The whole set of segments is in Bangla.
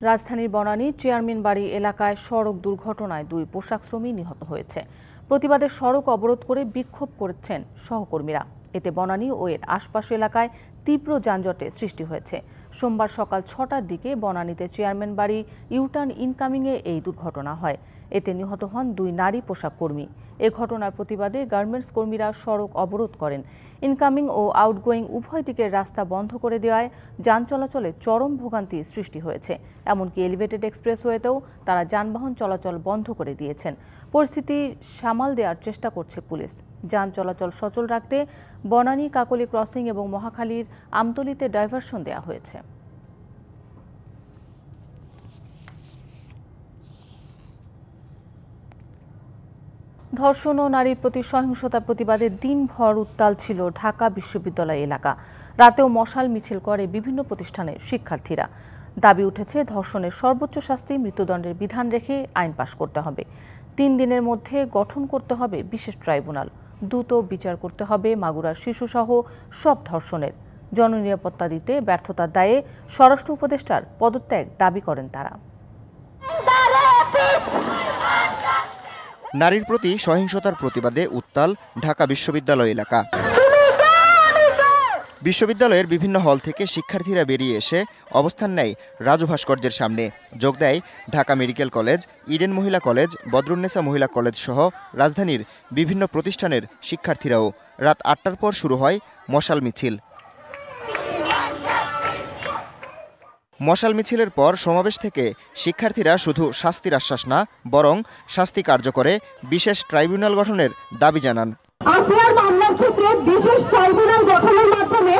রাজধানীর বনানী চেয়ারম্যান বাড়ি এলাকায় সড়ক দুর্ঘটনায় 2 পোশাক শ্রমিক নিহত হয়েছে। প্রতিবাদে সড়ক অবরোধ করে বিক্ষোভ করেছেন সহকর্মীরা। এতে বনানী ও এর আশপাশ এলাকায় তীব্র যানজটের সৃষ্টি হয়েছে। সোমবার সকাল 6টার দিকে বনানীতে চেয়ারম্যান বাড়ি ইউটার্ন ইনকামিংয়ে এই দুর্ঘটনা হয়। এতে নিহত হন 2 নারী পোশাক কর্মী। এ ঘটনার প্রতিবাদে গার্মেন্টস কর্মীরা সড়ক অবরোধ করেন। ইনকামিং ও আউটগোয়িং উভয় দিকের রাস্তা বন্ধ করে দেওয়ায় যান চলাচলে চরম ভোগান্তি সৃষ্টি হয়েছে। এমনকি এলিভেটেড এক্সপ্রেসওয়েতেও তারা যানবাহন চলাচল বন্ধ করে দিয়েছেন। পরিস্থিতি সামাল দেওয়ার চেষ্টা করছে পুলিশ। যান চলাচল সচল রাখতে বনানী কাকলি ক্রসিং এবং মহাখালীর আমতলীতে ডাইভারশন দেওয়া হয়েছে। ধর্ষণ ও নারীর প্রতি সহিংসতার প্রতিবাদে দিনভর উত্তাল ছিল ঢাকা বিশ্ববিদ্যালয় এলাকা। রাতেও মশাল মিছিল করে বিভিন্ন প্রতিষ্ঠানের শিক্ষার্থীরা। দাবি উঠেছে, ধর্ষণের সর্বোচ্চ শাস্তি মৃত্যুদণ্ডের বিধান রেখে আইন পাশ করতে হবে। 3 দিনের মধ্যে গঠন করতে হবে বিশেষ ট্রাইব্যুনাল। দ্রুত বিচার করতে হবে মাগুরার শিশুসহ সব ধর্ষণের। জননিরাপত্তা দিতে ব্যর্থতার দায়ে স্বরাষ্ট্র উপদেষ্টার পদত্যাগ দাবি করেন তারা। নারীর প্রতি সহিংসতার প্রতিবাদে উত্তাল ঢাকা বিশ্ববিদ্যালয় এলাকা। বিশ্ববিদ্যালয়ের বিভিন্ন হল থেকে শিক্ষার্থীরা বেরিয়ে এসে অবস্থান নেয় রাজু ভাস্কর্যের সামনে। যোগ দেয় ঢাকা মেডিকেল কলেজ, ইডেন মহিলা কলেজ, বদরুন্নেসা মহিলা কলেজ সহ রাজধানীর বিভিন্ন প্রতিষ্ঠানের শিক্ষার্থীরাও। রাত 8টার পর শুরু হয় মশাল মিছিল। মশাল মিছিলের পর সমাবেশ থেকে শিক্ষার্থীরা শুধু শাস্তির আশ্বাস না, বরং শাস্তি কার্যকরে বিশেষ ট্রাইব্যুনাল গঠনের দাবি জানান। আসিয়ার মামলার ক্ষেত্রে বিশেষ ট্রাইব্যুনাল গঠনের মাধ্যমে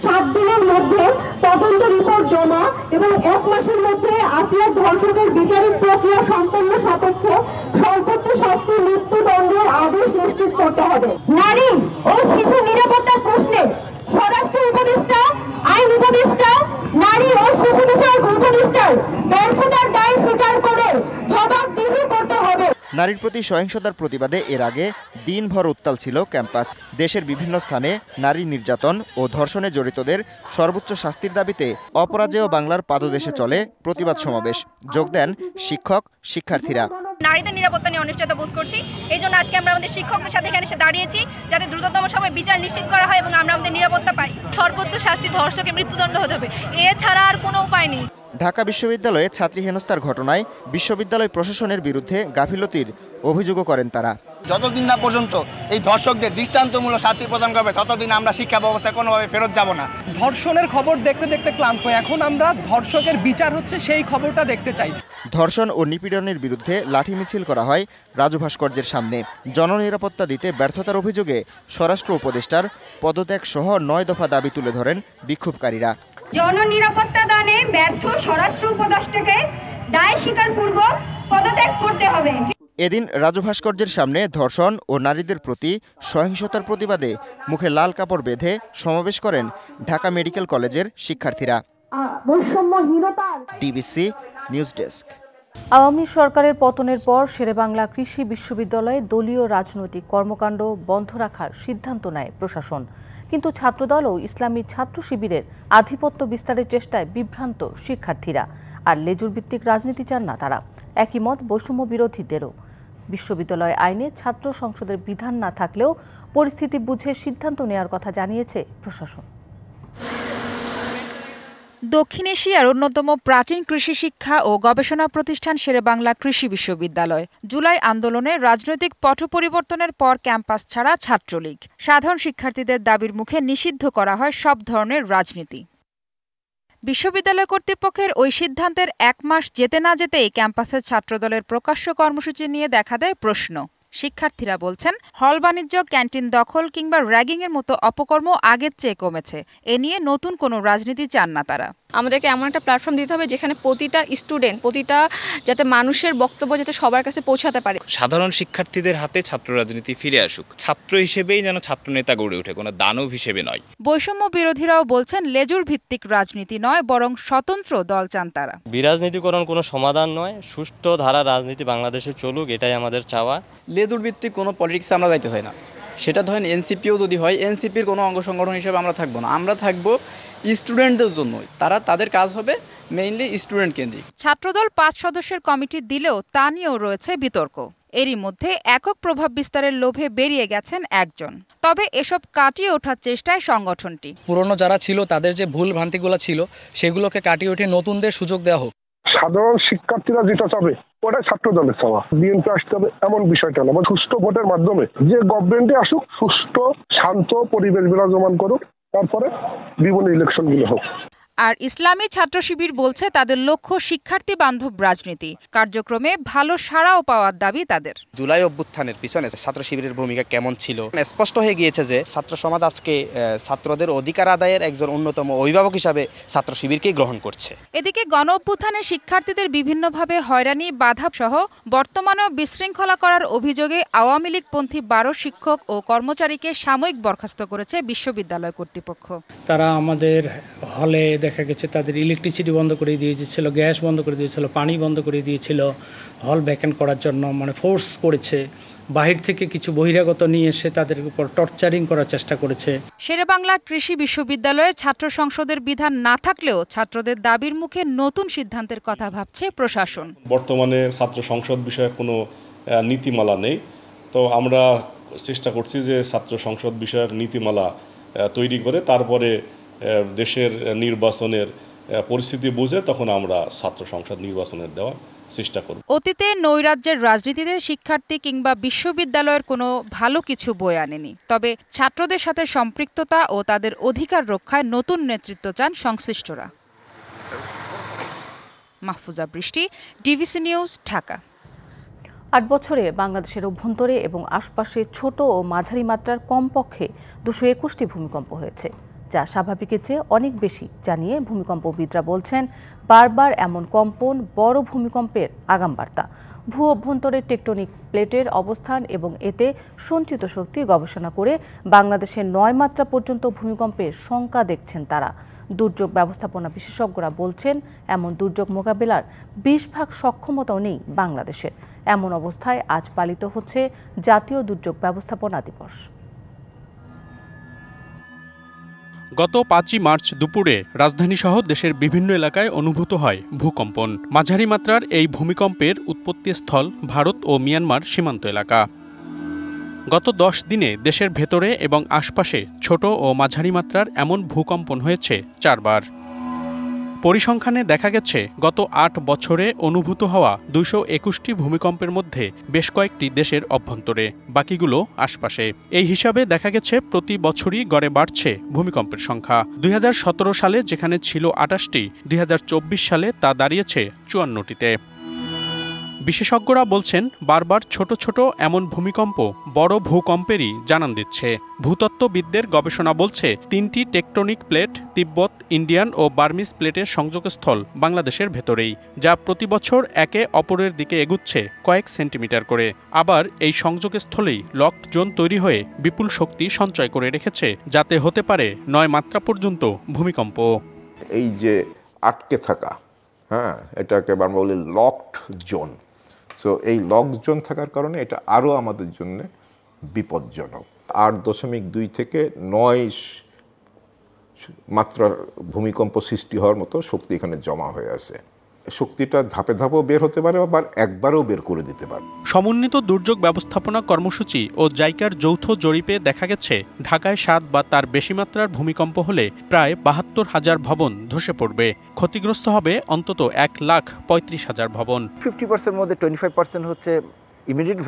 7 দিনের মধ্যে তদন্ত রিপোর্ট জমা এবং 1 মাসের মধ্যে আসিয়ার ধর্ষকের বিচারিক প্রক্রিয়া সম্পন্ন সাপেক্ষে সর্বোচ্চ শাস্তি মৃত্যুদণ্ডের আদেশ নিশ্চিত করতে হবে। নারী ও শিশু নিরাপত্তার প্রশ্নে স্বরাষ্ট্র উপদেষ্টা, আইন উপদেষ্টা, নারী ও শিশু বিষয়ক উপদেষ্টার ব্যর্থতার দায় স্বীকার করে জবাবদিহি করতে হবে। নারীর প্রতি সহিংসতার প্রতিবাদে এর আগে দিনভর উত্তাল ছিল ক্যাম্পাস। দেশের বিভিন্ন স্থানে নারী নির্যাতন ও ধর্ষণে জড়িতদের সর্বোচ্চ শাস্তির দাবিতে অপরাজেয় বাংলার পাদদেশে চলে প্রতিবাদ সমাবেশ। যোগ দেন শিক্ষক, শিক্ষার্থীরা। নারীদের নিরাপত্তা নিয়ে অনিশ্চয়তা বোধ করছি। এই জন্য আজকে আমরা আমাদের শিক্ষকদের সাথে এখানে এসে দাঁড়িয়েছি, যাতে দ্রুততম সময়ে বিচার নিশ্চিত করা হয় এবং আমরা আমাদের নিরাপত্তা পাই। সর্বোচ্চ শাস্তি ধর্ষকের মৃত্যুদণ্ড হতে হবে, এছাড়া আর কোনো উপায় নেই। ঢাকা বিশ্ববিদ্যালয়ে ছাত্রী হেনস্থার ঘটনায় বিশ্ববিদ্যালয় প্রশাসনের বিরুদ্ধে গাফিলতির অভিযোগও করেন তারা। যতদিন না পর্যন্ত এই ধর্ষকদের দৃষ্টান্তমূলক শাস্তি প্রদান করবে, ততদিন আমরা শিক্ষা ব্যবস্থায় কোনোভাবে ফেরত যাব না। ধর্ষণের খবর দেখতে দেখতে ক্লান্ত, এখন আমরা ধর্ষকের বিচার হচ্ছে সেই খবরটা দেখতে চাই। ধর্ষণ ও নিপীড়নের বিরুদ্ধে লাঠি মিছিল করা হয় রাজু ভাস্কর্যের সামনে। জননিরাপত্তা দিতে ব্যর্থতার অভিযোগে স্বরাষ্ট্র উপদেষ্টার পদত্যাগ সহ 9 দফা দাবি তুলে ধরেন বিক্ষোভকারীরা। জননিরাপত্তা দানে ব্যর্থ স্বরাষ্ট্র উপদেষ্টাকে দায় স্বীকারপূর্বক পদত্যাগ করতে হবে। এদিন রাজু ভাস্কর্যের সামনে ধর্ষণ ও নারীদের প্রতি সহিংসতার প্রতিবাদে মুখে লাল কাপড় বেঁধে সমাবেশ করেন ঢাকা মেডিকেল কলেজের শিক্ষার্থীরা। DBC news desk. আওয়ামী সরকারের পতনের পর শেরেবাংলা কৃষি বিশ্ববিদ্যালয়ে দলীয় রাজনৈতিক কর্মকাণ্ড বন্ধ রাখার সিদ্ধান্ত নেয় প্রশাসন। কিন্তু ছাত্রদল ও ইসলামী ছাত্র শিবিরের আধিপত্য বিস্তারের চেষ্টায় বিভ্রান্ত শিক্ষার্থীরা। আর লেজুর ভিত্তিক রাজনীতি চান না তারা। একই মত বৈষম্য বিরোধীদেরও। বিশ্ববিদ্যালয় আইনে ছাত্র সংসদের বিধান না থাকলেও পরিস্থিতি বুঝে সিদ্ধান্ত নেওয়ার কথা জানিয়েছে প্রশাসন। দক্ষিণ এশিয়ার অন্যতম প্রাচীন কৃষি শিক্ষা ও গবেষণা প্রতিষ্ঠান শেরেবাংলা কৃষি বিশ্ববিদ্যালয়। জুলাই আন্দোলনে রাজনৈতিক পট পরিবর্তনের পর ক্যাম্পাস ছাড়া ছাত্রলীগ। সাধারণ শিক্ষার্থীদের দাবির মুখে নিষিদ্ধ করা হয় সব ধরনের রাজনীতি। বিশ্ববিদ্যালয় কর্তৃপক্ষের ওই সিদ্ধান্তের 1 মাস যেতে না যেতেই ক্যাম্পাসের ছাত্রদলের প্রকাশ্য কর্মসূচি নিয়ে দেখা দেয় প্রশ্ন। শিক্ষার্থীরা বলছেন, হল বাণিজ্য, ক্যান্টিন দখল কিংবা র্যাগিংয়ের মতো অপকর্ম আগের চেয়ে কমেছে। এ নিয়ে নতুন কোনো রাজনীতি চান না তারা। আমাদেরকে এমন একটা প্ল্যাটফর্ম দিতে হবে যেখানে প্রতিটা স্টুডেন্ট, প্রতিটা যাতে মানুষের বক্তব্য যাতে সবার কাছে পৌঁছাতে পারে। সাধারণ শিক্ষার্থীদের হাতে ছাত্র রাজনীতি ফিরে আসুক। ছাত্র হিসেবেই যেন ছাত্রনেতা গড়ে ওঠে, কোনো দানব হিসেবে নয়। বৈষম্য বিরোধীরাও বলছেন, লেজুর ভিত্তিক রাজনীতি নয়, বরং স্বতন্ত্র দল চান তারা। বিরাজনীতিকরণ কোনো সমাধান নয়, সুষ্ঠু ধারা রাজনীতি বাংলাদেশে চলুক, এটাই আমাদের চাওয়া। লেজুর ভিত্তিক কোনো পলিটিক্সে আমরা যাইতে চাই না। সেটা ধরেন এনসিপিও যদি হয়, এনসিপির কোনো অঙ্গ সংগঠন হিসেবে আমরা থাকবো না, আমরা থাকবো স্টুডেন্টদের জন্যই। তাদের কাজ হবে মেইনলি স্টুডেন্ট কেন্দ্রিক। ছাত্রদল 5 সদস্যের কমিটি দিলেও তা নিয়েও রয়েছে বিতর্ক। এরই মধ্যে একক প্রভাব বিস্তারের লোভে বেরিয়ে গেছেন একজন। তবে এসব কাটিয়ে ওঠার চেষ্টায় সংগঠনটি। পুরনো যারা ছিল তাদের যে ভুল ভ্রান্তিগুলো ছিল সেগুলোকে কাটিয়ে উঠে নতুনদের সুযোগ দেওয়া হোক। সাধারণ শিক্ষার্থীরা যেটা চাবে ওটাই ছাত্র দলের চাওয়া। বিএনপি আসতে হবে এমন বিষয়টা না, সুষ্ঠু ভোটের মাধ্যমে যে গভর্নমেন্টে আসুক, সুষ্ঠু শান্ত পরিবেশ বিরাজমান করুক, তারপরে বিভিন্ন ইলেকশনগুলো হোক। আর ইসলামী ছাত্র শিবির বলছে তাদের লক্ষ্য শিক্ষার্থী বান্ধব রাজনীতি। কার্যক্রমে ভালো সাড়াও পাওয়ার দাবি তাদের। জুলাই অভ্যুত্থানের পিছনে ছাত্র শিবিরের ভূমিকা কেমন ছিল স্পষ্ট হয়ে গিয়েছে যে ছাত্র সমাজ আজকে ছাত্রদের অধিকার আদায়ের একজন অন্যতম অভিভাবক হিসাবে ছাত্র শিবিরকেই গ্রহণ করছে। এদিকে গণ অভ্যুত্থানে শিক্ষার্থীদের বিভিন্নভাবে হয়রানি বাধা সহ বর্তমানেও বিশৃঙ্খলা করার অভিযোগে আওয়ামী লীগপন্থী 12 শিক্ষক ও কর্মচারীকে সাময়িক বরখাস্ত করেছে বিশ্ববিদ্যালয় কর্তৃপক্ষ। তারা আমাদের হলে দেখা গেছে তাদের ইলেকট্রিসিটি বন্ধ করে দিয়েছিল, গ্যাস বন্ধ করে দিয়েছিল, পানি বন্ধ করে দিয়েছিল, হল ভ্যাকেন্ট করার জন্য ফোর্স করেছে। বাহির থেকে কিছু বহিরাগত নিয়ে এসে তাদের উপর টর্চারিং করার চেষ্টা করেছে। শেরেবাংলা কৃষি বিশ্ববিদ্যালয়ে ছাত্র সংসদের বিধান না থাকলেও ছাত্রদের দাবির মুখে নতুন সিদ্ধান্তের কথা ভাবছে প্রশাসন। বর্তমানে ছাত্র সংসদ বিষয়ে কোনো নীতিমালা নেই, তো আমরা চেষ্টা করছি যে ছাত্র সংসদ বিষয়ক নীতিমালা তৈরি করে তারপরে দেশের নির্বাচনের পরিস্থিতি বুঝে তখন আমরা ছাত্র সংসদ নির্বাচনের দেওয়ার চেষ্টা করব। অতীতে নৈরাজ্যের রাজনীতিতে শিক্ষার্থী কিংবা বিশ্ববিদ্যালয়ের কোনো ভালো কিছু বয়ে আনেনি। তবে ছাত্রদের সাথে সম্পৃক্ততা ও তাদের অধিকার রক্ষায় নতুন নেতৃত্ব চান সংশ্লিষ্টরা। মাহফুজা বৃষ্টি, ডিভিসি নিউজ, ঢাকা। 8 বছরে বাংলাদেশের অভ্যন্তরে এবং আশপাশে ছোট ও মাঝারি মাত্রার কমপক্ষে 221টি ভূমিকম্প হয়েছে, যা স্বাভাবিকের চেয়ে অনেক বেশি জানিয়ে ভূমিকম্পবিদরা বলছেন বারবার এমন কম্পন বড় ভূমিকম্পের আগামবার্তা। ভূ অভ্যন্তরের টেকটনিক প্লেটের অবস্থান এবং এতে সঞ্চিত শক্তি গবেষণা করে বাংলাদেশের 9 মাত্রা পর্যন্ত ভূমিকম্পের শঙ্কা দেখছেন তারা। দুর্যোগ ব্যবস্থাপনা বিশেষজ্ঞরা বলছেন এমন দুর্যোগ মোকাবেলার 20% সক্ষমতাও নেই বাংলাদেশের। এমন অবস্থায় আজ পালিত হচ্ছে জাতীয় দুর্যোগ ব্যবস্থাপনা দিবস। গত 5 মার্চ দুপুরে রাজধানীসহ দেশের বিভিন্ন এলাকায় অনুভূত হয় ভূকম্পন। মাঝারি মাত্রার এই ভূমিকম্পের উৎপত্তিস্থল ভারত ও মিয়ানমার সীমান্ত এলাকা। গত 10 দিনে দেশের ভেতরে এবং আশপাশে ছোট ও মাঝারি মাত্রার এমন ভূকম্পন হয়েছে 4 বার। পরিসংখ্যানে দেখা গেছে গত 8 বছরে অনুভূত হওয়া 221টি ভূমিকম্পের মধ্যে বেশ কয়েকটি দেশের অভ্যন্তরে, বাকিগুলো আশপাশে। এই হিসাবে দেখা গেছে প্রতি বছরই গড়ে বাড়ছে ভূমিকম্পের সংখ্যা। 2017 সালে যেখানে ছিল 28টি, 2024 সালে তা দাঁড়িয়েছে 54টিতে। বিশেষজ্ঞরা বলছেন বারবার ছোট ছোট এমন ভূমিকম্প বড় ভূকম্পেরই জানান দিচ্ছে। ভূতত্ত্ববিদদের গবেষণা বলছে 3টি টেকটনিক প্লেট তিব্বত, ইন্ডিয়ান ও বার্মিজ প্লেটের সংযোগস্থল বাংলাদেশের ভেতরেই, যা প্রতি বছর একে অপরের দিকে এগুচ্ছে কয়েক সেন্টিমিটার করে। আবার এই সংযোগস্থলেই লকড জোন তৈরি হয়ে বিপুল শক্তি সঞ্চয় করে রেখেছে, যাতে হতে পারে 9 মাত্রা পর্যন্ত ভূমিকম্প। এই যে আটকে থাকা, এটাকে আমরা বলি লকড জোন। সো এই লক জোন থাকার কারণে এটা আরও আমাদের জন্য বিপজ্জনক। 8.2 থেকে 9 মাত্রার ভূমিকম্প সৃষ্টি হওয়ার মতো শক্তি এখানে জমা হয়ে আছে। শক্তিটা ধাপে ধাপেও বের হতে পারে, আবার একবারও বের করে দিতে পারে। সমন্বিত দুর্যোগ ব্যবস্থাপনা কর্মসূচি ও জাইকার যৌথ জরিপে দেখা গেছে ঢাকায় 7 বা তার বেশি মাত্রার ভূমিকম্প হলে প্রায় 72,000 ভবন ধসে পড়বে। ক্ষতিগ্রস্ত হবে অন্তত 1,35,000 ভবন। 50% মধ্যে 25% হচ্ছে ইমিডিয়েট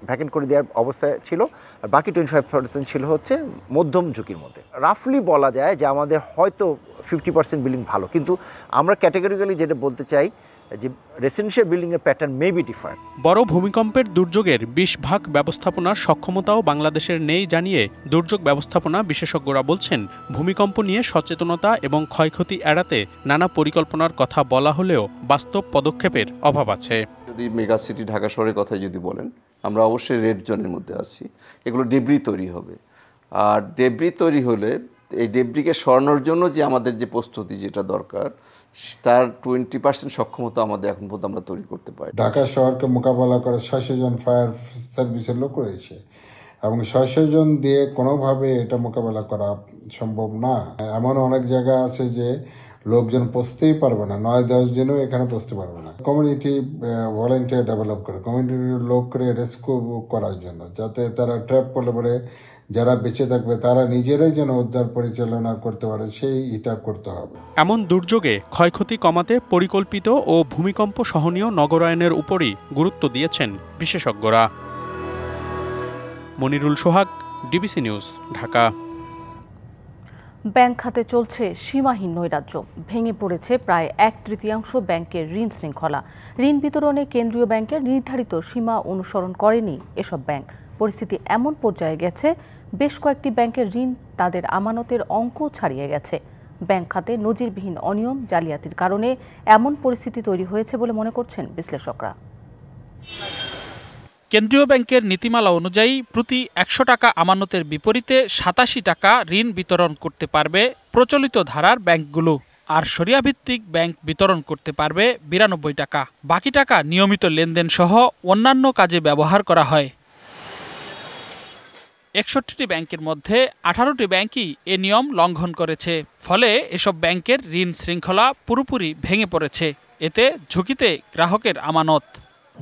ভ্যাকেন্ট করে দেওয়ার অবস্থায় ছিল, আর বাকি 25% ছিল হচ্ছে মধ্যম ঝুঁকির মধ্যে। রাফলি বলা যায় যে আমাদের হয়তো 50% বিল্ডিং ভালো, কিন্তু আমরা ক্যাটেগরিক্যালি যেটা বলতে চাই যে রেসিডেন্সিয়াল বিল্ডিংয়ের প্যাটার্ন মে বি ডিফারেন্ট। বড় ভূমিকম্পের দুর্যোগের 20% ব্যবস্থাপনার সক্ষমতাও বাংলাদেশের নেই জানিয়ে দুর্যোগ ব্যবস্থাপনা বিশেষজ্ঞরা বলছেন ভূমিকম্প নিয়ে সচেতনতা এবং ক্ষয়ক্ষতি এড়াতে নানা পরিকল্পনার কথা বলা হলেও বাস্তব পদক্ষেপের অভাব আছে। যদি মেগা সিটি ঢাকা শহরের কথা যদি বলেন, আমরা অবশ্যই রেড জোনের মধ্যে আছি। এগুলো ডেব্রি তৈরি হবে, আর ডেব্রি তৈরি হলে এই ডেব্রিকে সরানোর জন্য যে আমাদের যে প্রস্তুতি যেটা দরকার, তার 20% সক্ষমতা আমাদের এখন পর্যন্ত আমরা তৈরি করতে পারি। ঢাকা শহরকে মোকাবেলা করে 600 জন ফায়ার সার্ভিসের লোক রয়েছে, এবং 600 জন দিয়ে কোনোভাবে এটা মোকাবেলা করা সম্ভব না। এমন অনেক জায়গা আছে যে লোকজন পৌঁছতেই পারবে না, 9-10 জনও এখানে পৌঁছতে পারবে না। কমিউনিটি ভলেন্টিয়ার ডেভেলপ করে, কমিউনিটির লোক করে রেস্কিউ করার জন্য, যাতে তারা ট্র্যাপ করলে পরে যারা বেঁচে থাকবে তারা নিজেরাই যেন উদ্ধার পরিচালনা করতে পারে, সেই এটা করতে হবে। এমন দুর্যোগে ক্ষয়ক্ষতি কমাতে পরিকল্পিত ও ভূমিকম্প সহনীয় নগরায়নের উপরই গুরুত্ব দিয়েছেন বিশেষজ্ঞরা। মনিরুল সোহাগ, ডিবিসি নিউজ, ঢাকা। ব্যাংক খাতে চলছে সীমাহীন নৈরাজ্য। ভেঙে পড়েছে প্রায় 1/3 ব্যাংকের ঋণ শৃঙ্খলা। ঋণ বিতরণে কেন্দ্রীয় ব্যাংকের নির্ধারিত সীমা অনুসরণ করেনি এসব ব্যাংক। পরিস্থিতি এমন পর্যায়ে গেছে, বেশ কয়েকটি ব্যাংকের ঋণ তাদের আমানতের অঙ্ক ছাড়িয়ে গেছে। ব্যাংক খাতে নজিরবিহীন অনিয়ম, জালিয়াতির কারণে এমন পরিস্থিতি তৈরি হয়েছে বলে মনে করছেন বিশ্লেষকরা। কেন্দ্রীয় ব্যাংকের নীতিমালা অনুযায়ী প্রতি 100 টাকা আমানতের বিপরীতে 87 টাকা ঋণ বিতরণ করতে পারবে প্রচলিত ধারার ব্যাংকগুলো, আর শরিয়াভিত্তিক ব্যাংক বিতরণ করতে পারবে 92 টাকা। বাকি টাকা নিয়মিত লেনদেন সহ অন্যান্য কাজে ব্যবহার করা হয়। 61টি ব্যাংকের মধ্যে 18টি ব্যাংকই এ নিয়ম লঙ্ঘন করেছে। ফলে এসব ব্যাংকের ঋণ শৃঙ্খলা পুরোপুরি ভেঙে পড়েছে। এতে ঝুঁকিতে গ্রাহকের আমানত।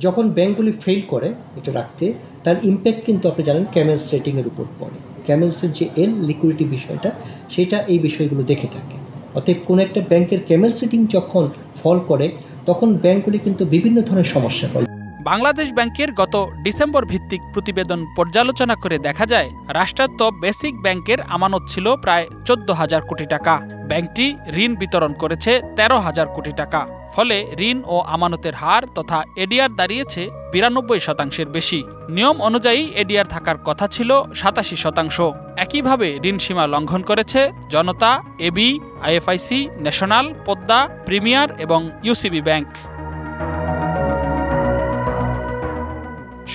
যখন ব্যাংকগুলি ফেল করে এটা রাখতে, তার ইম্প্যাক্ট কিন্তু আপনি জানেন ক্যামেলস রেটিংয়ের উপর পড়ে। ক্যামেলসের যে লিকুইডিটি বিষয়টা, সেটা এই বিষয়গুলো দেখে থাকে। অতএব কোনো একটা ব্যাংকের ক্যামেলস রেটিং যখন ফল করে, তখন ব্যাংকগুলি কিন্তু বিভিন্ন ধরনের সমস্যা হয়। বাংলাদেশ ব্যাংকের গত ডিসেম্বর ভিত্তিক প্রতিবেদন পর্যালোচনা করে দেখা যায়, রাষ্ট্রায়ত্ত বেসিক ব্যাংকের আমানত ছিল প্রায় 14,000 কোটি টাকা। ব্যাংকটি ঋণ বিতরণ করেছে 13,000 কোটি টাকা। ফলে ঋণ ও আমানতের হার তথা এডিআর দাঁড়িয়েছে 92% বেশি। নিয়ম অনুযায়ী এডিআর থাকার কথা ছিল 87%। একইভাবে ঋণ সীমা লঙ্ঘন করেছে Janata, AB, IFIC, National, Padma, Premier এবং ইউসিবি ব্যাংক।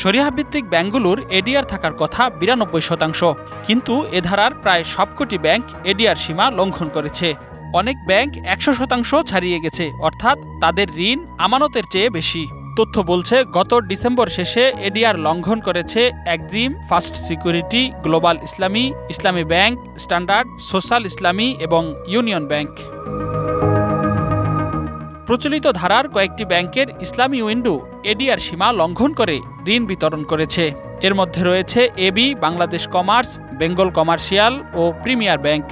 শরিয়াভিত্তিক ব্যাংকগুলোর এডিআর থাকার কথা 92%, কিন্তু এ ধারার প্রায় সবকটি ব্যাংক এডিআর সীমা লঙ্ঘন করেছে। অনেক ব্যাংক 100% ছাড়িয়ে গেছে, অর্থাৎ তাদের ঋণ আমানতের চেয়ে বেশি। তথ্য বলছে, গত ডিসেম্বর শেষে এডিআর লঙ্ঘন করেছে এক্সিম, ফার্স্ট সিকিউরিটি, গ্লোবাল ইসলামী, ইসলামী ব্যাংক, স্ট্যান্ডার্ড, সোশ্যাল ইসলামী এবং ইউনিয়ন ব্যাংক। প্রচলিত ধারার কয়েকটি ব্যাংকের ইসলামী উইন্ডো এডিআর সীমা লঙ্ঘন করে ঋণ বিতরণ করেছে। এর মধ্যে রয়েছে AB, Bangladesh Commerce, Bengal Commercial ও প্রিমিয়ার ব্যাংক।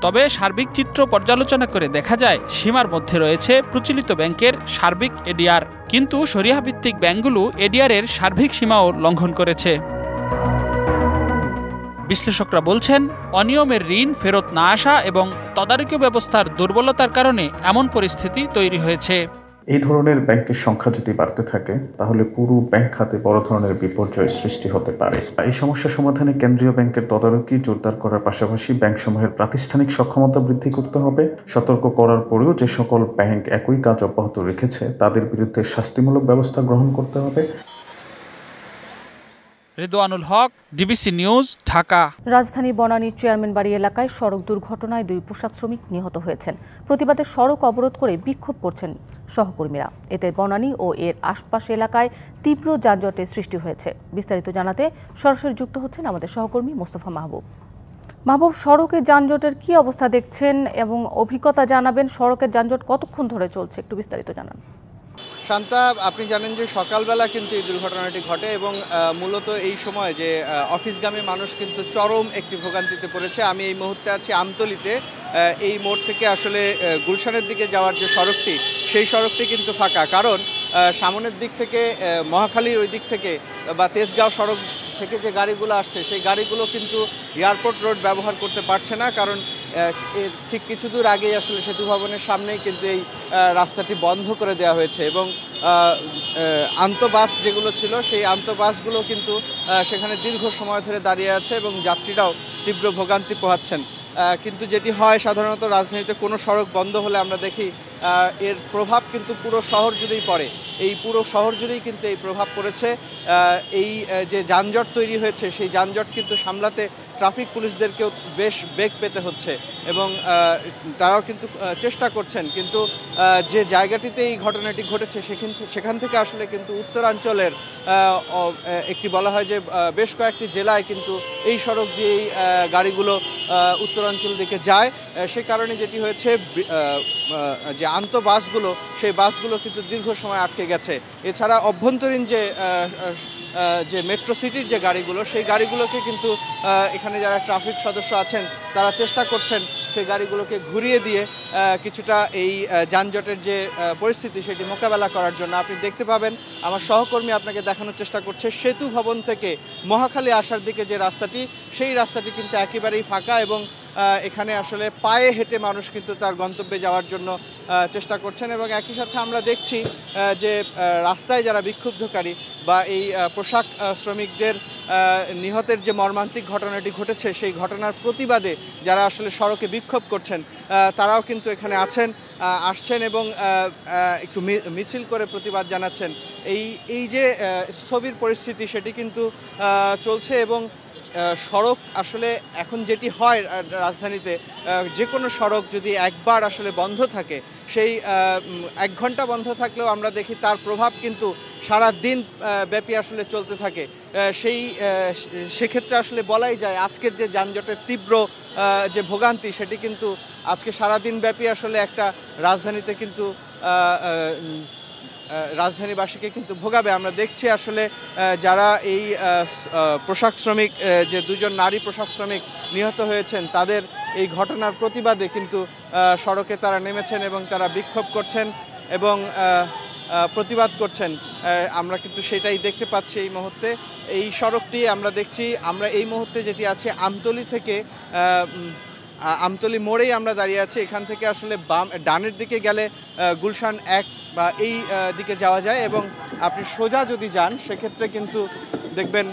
তবে সার্বিক চিত্র পর্যালোচনা করে দেখা যায়, সীমার মধ্যে রয়েছে প্রচলিত ব্যাংকের সার্বিক এডিআর, কিন্তু শরিয়াভিত্তিক ব্যাংকগুলো এডিআর-এর সার্বিক সীমাও লঙ্ঘন করেছে। বিশ্লেষকরা বলছেন, অনিয়মের ঋণ ফেরত না আসা এবং তদারকি ব্যবস্থার দুর্বলতার কারণে এমন পরিস্থিতি তৈরি হয়েছে। এই ধরনের ব্যাংকের সংখ্যা যদি বাড়তে থাকে, তাহলে পুরো ব্যাংক খাতে বড় ধরনের বিপর্যয় সৃষ্টি হতে পারে। এই সমস্যা সমাধানে কেন্দ্রীয় ব্যাংকের তদারকি জোরদার করার পাশাপাশি ব্যাংকসমূহের প্রাতিষ্ঠানিক সক্ষমতা বৃদ্ধি করতে হবে। সতর্ক করার পরেও যে সকল ব্যাংক একই কাজ অব্যাহত রেখেছে, তাদের বিরুদ্ধে শাস্তিমূলক ব্যবস্থা গ্রহণ করতে হবে। রিদওয়ানুল হক, ডিবিসি নিউজ, ঢাকা। রাজধানী বনানীর চেয়ারম্যান বাড়ি এলাকায় সড়ক দুর্ঘটনায় 2 পোশাক শ্রমিক নিহত হয়েছেন। প্রতিবাদে সড়ক অবরোধ করে বিক্ষোভ করছেন সহকর্মীরা। এতে বনানী ও এর আশপাশ এলাকায় তীব্র যানজটের সৃষ্টি হয়েছে। বিস্তারিত জানাতে সরাসরি যুক্ত হচ্ছেন আমাদের সহকর্মী মোস্তফা মাহবুব। মাহবুব, সড়কে যানজটের কি অবস্থা দেখছেন এবং অভিজ্ঞতা জানাবেন। সড়কের যানজট কতক্ষণ ধরে চলছে, একটু বিস্তারিত জানান। শান্তা, আপনি জানেন যে সকালবেলা কিন্তু এই দুর্ঘটনাটি ঘটে এবং মূলত এই সময় যে অফিসগামী মানুষ কিন্তু চরম একটি ভোগান্তিতে পড়েছে। আমি এই মুহূর্তে আছি আমতলীতে। এই মোড় থেকে আসলে গুলশানের দিকে যাওয়ার যে সড়কটি, সেই সড়কটি কিন্তু ফাঁকা, কারণ সামনের দিক থেকে মহাখালীর ওই দিক থেকে বা তেজগাঁও সড়ক থেকে যে গাড়িগুলো আসছে, সেই গাড়িগুলো কিন্তু এয়ারপোর্ট রোড ব্যবহার করতে পারছে না, কারণ ঠিক কিছু দূর আগেই আসলে সেতু ভবনের সামনেই কিন্তু এই রাস্তাটি বন্ধ করে দেওয়া হয়েছে এবং আন্তঃবাস যেগুলো ছিল, সেই আন্তঃবাসগুলো কিন্তু সেখানে দীর্ঘ সময় ধরে দাঁড়িয়ে আছে এবং যাত্রীরাও তীব্র ভোগান্তি পোহাচ্ছেন। কিন্তু যেটি হয় সাধারণত রাজধানীতে কোনো সড়ক বন্ধ হলে আমরা দেখি এর প্রভাব কিন্তু পুরো শহর জুড়েই পড়ে। এই পুরো শহর জুড়েই কিন্তু এই প্রভাব পড়েছে। এই যে যানজট তৈরি হয়েছে, সেই যানজট কিন্তু সামলাতে ট্রাফিক পুলিশদেরকেও বেশ বেগ পেতে হচ্ছে এবং তারাও কিন্তু চেষ্টা করছেন, কিন্তু যে জায়গাটিতে এই ঘটনাটি ঘটেছে সেখান থেকে আসলে কিন্তু উত্তরাঞ্চলের একটি বলা হয় যে বেশ কয়েকটি জেলায় কিন্তু এই সড়ক দিয়েই গাড়িগুলো উত্তরাঞ্চল দিকে যায়। সে কারণে যেটি হয়েছে যে আন্তঃবাসগুলো সেই বাসগুলো কিন্তু দীর্ঘ সময় আটকে গেছে। এছাড়া অভ্যন্তরীণ যে মেট্রো সিটির যে গাড়িগুলো সেই গাড়িগুলোকে কিন্তু এখানে যারা ট্রাফিক সদস্য আছেন তারা চেষ্টা করছেন সেই গাড়িগুলোকে ঘুরিয়ে দিয়ে কিছুটা এই যানজটের যে পরিস্থিতি সেটি মোকাবেলা করার জন্য। আপনি দেখতে পাবেন আমার সহকর্মী আপনাকে দেখানোর চেষ্টা করছে সেতু ভবন থেকে মহাখালী আসার দিকে যে রাস্তাটি সেই রাস্তাটি কিন্তু একেবারেই ফাঁকা এবং এখানে আসলে পায়ে হেঁটে মানুষ কিন্তু তার গন্তব্যে যাওয়ার জন্য চেষ্টা করছেন এবং একই সাথে আমরা দেখছি যে রাস্তায় যারা বিক্ষুব্ধকারী বা এই পোশাক শ্রমিকদের নিহতের যে মর্মান্তিক ঘটনাটি ঘটেছে সেই ঘটনার প্রতিবাদে যারা আসলে সড়কে বিক্ষোভ করছেন তারাও কিন্তু এখানে আসছেন এবং একটু মিছিল করে প্রতিবাদ জানাচ্ছেন। এই যে স্থবির পরিস্থিতি সেটি কিন্তু চলছে এবং সড়ক আসলে এখন যেটি হয় রাজধানীতে যে কোনো সড়ক যদি একবার আসলে বন্ধ থাকে সেই 1 ঘন্টা বন্ধ থাকলেও আমরা দেখি তার প্রভাব কিন্তু সারা দিন ব্যাপী আসলে চলতে থাকে। সেক্ষেত্রে আসলে বলাই যায় আজকের যে যানজটের তীব্র যে ভোগান্তি সেটি কিন্তু আজকে সারা দিন ব্যাপী আসলে একটা রাজধানীতে কিন্তু রাজধানীবাসীকে কিন্তু ভোগাবে। আমরা দেখছি আসলে যারা এই পোশাক শ্রমিক যে 2 জন নারী পোশাক শ্রমিক নিহত হয়েছেন তাদের এই ঘটনার প্রতিবাদে কিন্তু সড়কে তারা নেমেছেন এবং তারা বিক্ষোভ করছেন এবং প্রতিবাদ করছেন। আমরা কিন্তু সেটাই দেখতে পাচ্ছি এই মুহূর্তে। এই সড়কটি আমরা দেখছি, আমরা এই মুহূর্তে যেটি আছে আমতলী থেকে আমতলী মোড়েই আমরা দাঁড়িয়ে আছি। এখান থেকে আসলে ডানের দিকে গেলে গুলশান 1 বা এই দিকে যাওয়া যায় এবং আপনি সোজা যদি যান সেক্ষেত্রে কিন্তু দেখবেন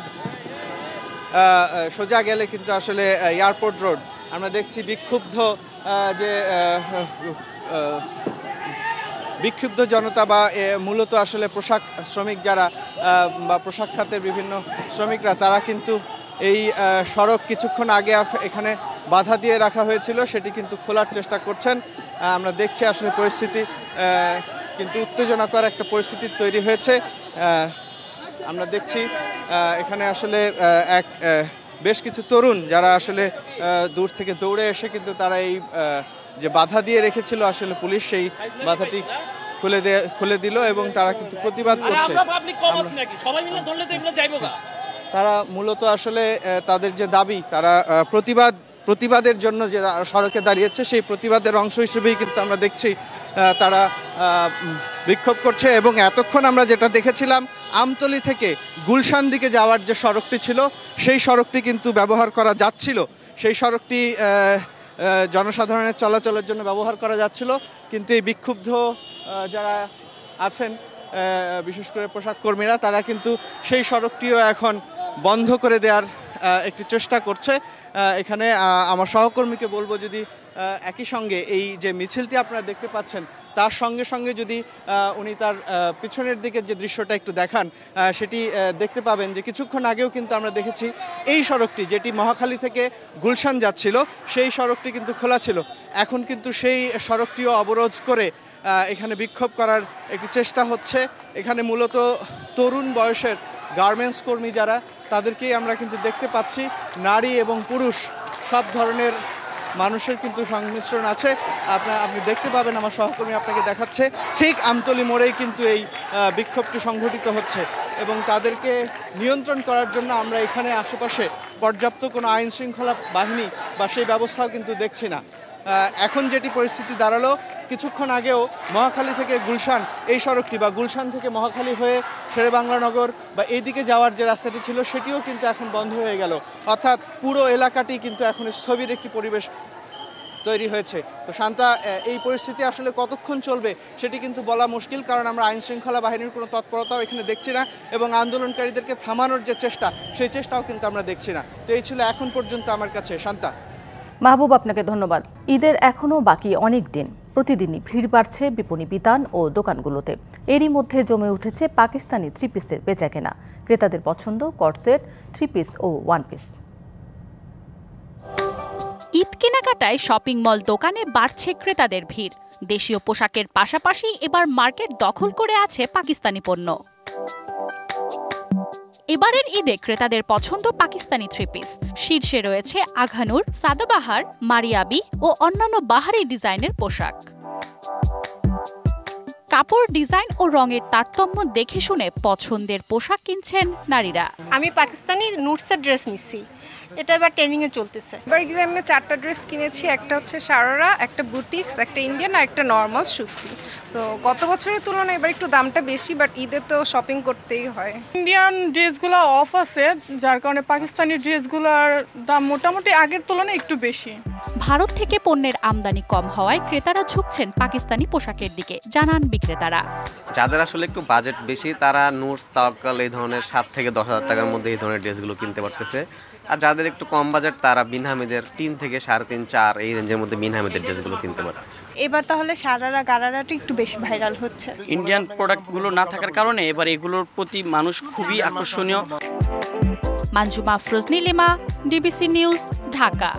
সোজা গেলে কিন্তু আসলে এয়ারপোর্ট রোড। আমরা দেখছি বিক্ষুব্ধ জনতা বা মূলত আসলে পোশাক শ্রমিক যারা বা পোশাক খাতের বিভিন্ন শ্রমিকরা তারা কিন্তু এই সড়ক কিছুক্ষণ আগে এখানে বাধা দিয়ে রাখা হয়েছিল সেটি কিন্তু খোলার চেষ্টা করছেন। আমরা দেখছি আসলে পরিস্থিতি কিন্তু উত্তেজনাকর একটা পরিস্থিতি তৈরি হয়েছে। আমরা দেখছি এখানে আসলে বেশ কিছু তরুণ যারা আসলে দূর থেকে দৌড়ে এসে কিন্তু তারা এই যে বাধা দিয়ে রেখেছিল আসলে পুলিশ সেই বাধাটি খুলে দিল এবং তারা কিন্তু প্রতিবাদ করছে। তারা মূলত আসলে তাদের যে দাবি তারা প্রতিবাদের জন্য যে সড়কে দাঁড়িয়েছে সেই প্রতিবাদের অংশ হিসেবেই কিন্তু আমরা দেখছি তারা বিক্ষোভ করছে এবং এতক্ষণ আমরা যেটা দেখেছিলাম আমতলী থেকে গুলশান দিকে যাওয়ার যে সড়কটি ছিল সেই সড়কটি কিন্তু ব্যবহার করা যাচ্ছিল, সেই সড়কটি জনসাধারণের চলাচলের জন্য ব্যবহার করা যাচ্ছিল, কিন্তু এই বিক্ষুব্ধ যারা আছেন বিশেষ করে পোশাক কর্মীরা তারা কিন্তু সেই সড়কটিও এখন বন্ধ করে দেওয়ার একটি চেষ্টা করছে। এখানে আমার সহকর্মীকে বলবো যদি একই সঙ্গে এই যে মিছিলটি আপনারা দেখতে পাচ্ছেন তার সঙ্গে সঙ্গে যদি উনি তার পিছনের দিকে যে দৃশ্যটা একটু দেখান সেটি দেখতে পাবেন যে কিছুক্ষণ আগেও কিন্তু আমরা দেখেছি এই সড়কটি যেটি মহাখালী থেকে গুলশান যাচ্ছিল সেই সড়কটি কিন্তু খোলা ছিল। এখন কিন্তু সেই সড়কটিও অবরোধ করে এখানে বিক্ষোভ করার একটি চেষ্টা হচ্ছে। এখানে মূলত তরুণ বয়সের গার্মেন্টস কর্মী যারা তাদেরকেই আমরা কিন্তু দেখতে পাচ্ছি, নারী এবং পুরুষ সব ধরনের মানুষের কিন্তু সংমিশ্রণ আছে। আপনি দেখতে পাবেন আমার সহকর্মী আপনাকে দেখাচ্ছে ঠিক আমতলী মোড়েই কিন্তু এই বিক্ষোভটি সংঘটিত হচ্ছে এবং তাদেরকে নিয়ন্ত্রণ করার জন্য আমরা এখানে আশেপাশে পর্যাপ্ত কোনো আইন শৃঙ্খলা বাহিনী বা সেই ব্যবস্থাও কিন্তু দেখছি না। এখন যেটি পরিস্থিতি দাঁড়ালো কিছুক্ষণ আগেও মহাখালী থেকে গুলশান এই সড়কটি বা গুলশান থেকে মহাখালী হয়ে শেরেবাংলানগর বা এইদিকে যাওয়ার যে রাস্তাটি ছিল সেটিও কিন্তু এখন বন্ধ হয়ে গেল, অর্থাৎ পুরো এলাকাটি কিন্তু এখন স্থবির একটি পরিবেশ তৈরি হয়েছে। তো শান্তা, এই পরিস্থিতি আসলে কতক্ষণ চলবে সেটি কিন্তু বলা মুশকিল, কারণ আমরা আইন শৃঙ্খলা বাহিনীর কোনো তৎপরতাও এখানে দেখছি না এবং আন্দোলনকারীদেরকে থামানোর যে চেষ্টা সেই চেষ্টাও কিন্তু আমরা দেখছি না। তো এই ছিল এখন পর্যন্ত আমার কাছে। শান্তা। মাহবুব, আপনাকে ধন্যবাদ। ঈদের এখনও বাকি অনেক দিন, প্রতিদিনই ভিড় বাড়ছে বিপণী বিতান ও দোকানগুলোতে। এরই মধ্যে জমে উঠেছে পাকিস্তানি 3 পিসের বেচাকেনা। ক্রেতাদের পছন্দ কটসেট, 3 পিস ও 1 পিস। ঈদ কেনাকাটায় শপিং মল দোকানে বাড়ছে ক্রেতাদের ভিড়। দেশীয় পোশাকের পাশাপাশি এবার মার্কেট দখল করে আছে পাকিস্তানি পণ্য। এবারের ঈদে ক্রেতাদের পছন্দ পাকিস্তানি থ্রি পিস। শীর্ষে রয়েছে আঘানুর, সাদাবাহার, মারিয়াবি ও অন্যান্য বাহারি ডিজাইনের পোশাক। কাপড়, ডিজাইন ও রঙের তারতম্য দেখে শুনে পছন্দের পোশাক কিনছেন নারীরা। আমি পাকিস্তানি নুটসের ড্রেস নিচ্ছি, এটা এবার ট্রেনিংয়ে চলতেছে। এবার গিয়ে আমি 4টা ড্রেস কিনেছি, একটা হচ্ছে সারারা, একটা বুটিক্স, একটা ইন্ডিয়ান আর একটা নর্মাল সুতি। সো গত বছরের তুলনায় এবার একটু দামটা বেশি, বাট ঈদে তো শপিং করতেই হয়। ইন্ডিয়ান ড্রেসগুলো অফ আছে, যার কারণে পাকিস্তানি ড্রেসগুলোর দাম মোটামুটি আগের তুলনায় একটু বেশি। ভারত থেকে পণ্যের আমদানি কম হওয়ায় ক্রেতারা ঝুঁকছেন পাকিস্তানি পোশাকের দিকে, জানান বিক্রেতারা। যাদের আসলে একটু বাজেট বেশি তারা নুটস, তাওয়াক্কাল এই ধরনের 7 থেকে 10,000 টাকার মধ্যে এই ধরনের ড্রেসগুলো কিনতে পারতেছে। আর যাদের একটু কম বাজেট তারা বিনহামিদের 3 থেকে 3.5, 4 এই রেঞ্জের মধ্যে বিনহামিদের ড্রেসগুলো কিনতে পারতেছে। এবার তাহলে সারারা, গারারাটা একটু বেশি ভাইরাল হচ্ছে। ইন্ডিয়ান প্রোডাক্টগুলো না থাকার কারণে এবার এগুলোর প্রতি মানুষ খুবই আকর্ষণীয়। Manjuma Afroz Nilima, DBC news, Dhaka.